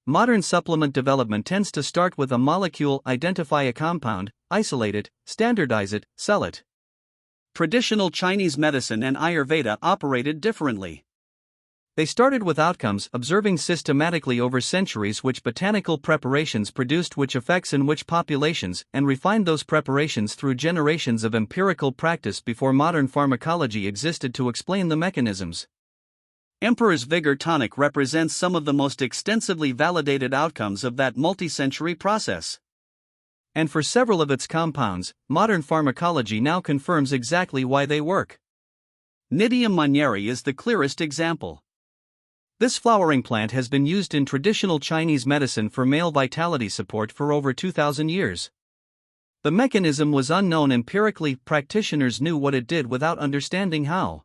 modern supplement development tends to start with a molecule, identify a compound, isolate it, standardize it, sell it. Traditional Chinese medicine and Ayurveda operated differently. They started with outcomes, observing systematically over centuries which botanical preparations produced which effects in which populations, and refined those preparations through generations of empirical practice before modern pharmacology existed to explain the mechanisms. Emperor's Vigor Tonic represents some of the most extensively validated outcomes of that multi-century process. And for several of its compounds, modern pharmacology now confirms exactly why they work. Cnidium Monnieri is the clearest example. This flowering plant has been used in traditional Chinese medicine for male vitality support for over 2,000 years. The mechanism was unknown empirically, practitioners knew what it did without understanding how.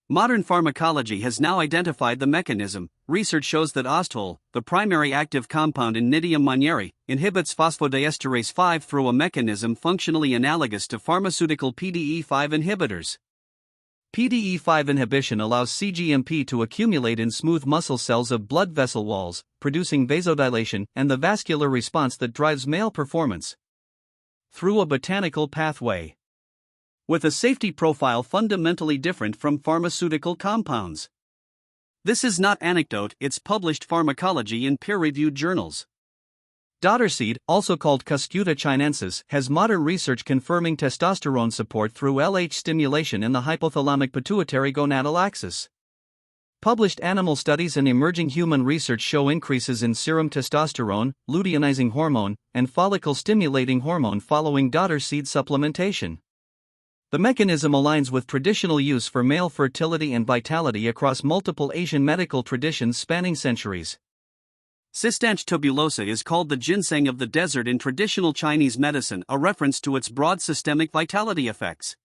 Modern pharmacology has now identified the mechanism. Research shows that ostol, the primary active compound in Cnidium Monnieri, inhibits phosphodiesterase 5 through a mechanism functionally analogous to pharmaceutical PDE5 inhibitors. PDE5 inhibition allows cGMP to accumulate in smooth muscle cells of blood vessel walls, producing vasodilation and the vascular response that drives male performance. Through a botanical pathway. With a safety profile fundamentally different from pharmaceutical compounds. This is not anecdote, it's published pharmacology in peer-reviewed journals. Dodder Seed, also called Cuscuta chinensis, has modern research confirming testosterone support through LH stimulation in the hypothalamic pituitary gonadal axis. Published animal studies and emerging human research show increases in serum testosterone, luteinizing hormone, and follicle-stimulating hormone following Dodder Seed supplementation. The mechanism aligns with traditional use for male fertility and vitality across multiple Asian medical traditions spanning centuries. Cistanche tubulosa is called the ginseng of the desert in traditional Chinese medicine, a reference to its broad systemic vitality effects.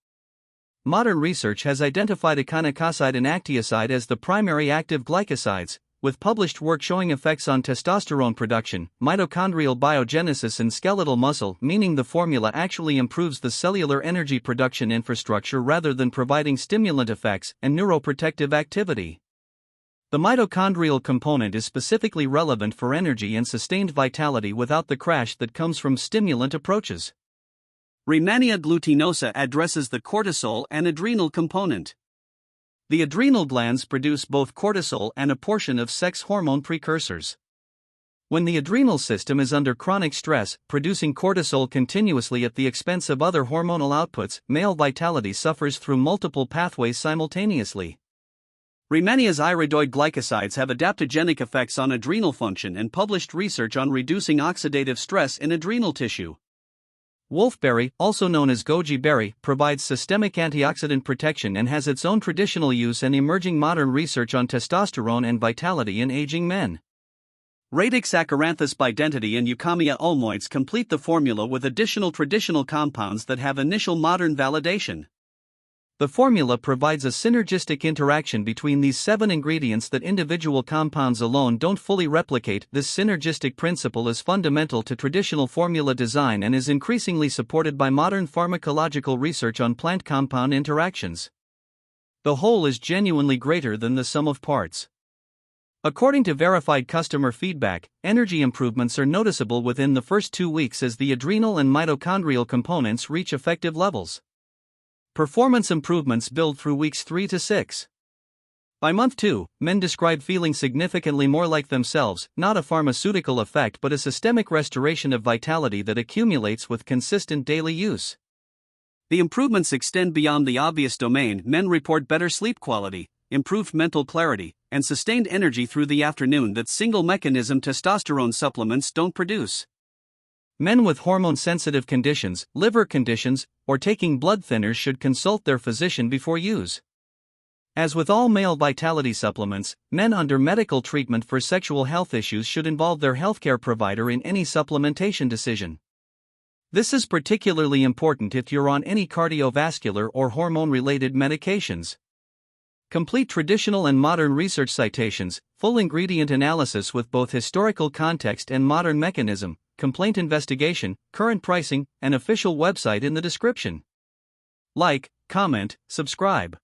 Modern research has identified echinocoside and actioside as the primary active glycosides, with published work showing effects on testosterone production, mitochondrial biogenesis and skeletal muscle, meaning the formula actually improves the cellular energy production infrastructure rather than providing stimulant effects and neuroprotective activity. The mitochondrial component is specifically relevant for energy and sustained vitality without the crash that comes from stimulant approaches. Rehmannia glutinosa addresses the cortisol and adrenal component. The adrenal glands produce both cortisol and a portion of sex hormone precursors. When the adrenal system is under chronic stress, producing cortisol continuously at the expense of other hormonal outputs, male vitality suffers through multiple pathways simultaneously. Rehmannia's iridoid glycosides have adaptogenic effects on adrenal function and published research on reducing oxidative stress in adrenal tissue. Wolfberry, also known as goji berry, provides systemic antioxidant protection and has its own traditional use and emerging modern research on testosterone and vitality in aging men. Radix acaranthus bidentity and Euchomia ulmoides complete the formula with additional traditional compounds that have initial modern validation. The formula provides a synergistic interaction between these 7 ingredients that individual compounds alone don't fully replicate. This synergistic principle is fundamental to traditional formula design and is increasingly supported by modern pharmacological research on plant compound interactions. The whole is genuinely greater than the sum of parts. According to verified customer feedback, energy improvements are noticeable within the first 2 weeks as the adrenal and mitochondrial components reach effective levels. Performance improvements build through weeks 3 to 6. By month 2, men describe feeling significantly more like themselves, not a pharmaceutical effect but a systemic restoration of vitality that accumulates with consistent daily use. The improvements extend beyond the obvious domain. Men report better sleep quality, improved mental clarity, and sustained energy through the afternoon that single-mechanism testosterone supplements don't produce. Men with hormone-sensitive conditions, liver conditions, or taking blood thinners should consult their physician before use. As with all male vitality supplements, men under medical treatment for sexual health issues should involve their healthcare provider in any supplementation decision. This is particularly important if you're on any cardiovascular or hormone-related medications. Complete traditional and modern research citations, full ingredient analysis with both historical context and modern mechanism, complaint investigation, current pricing, and official website in the description. Like, comment, subscribe.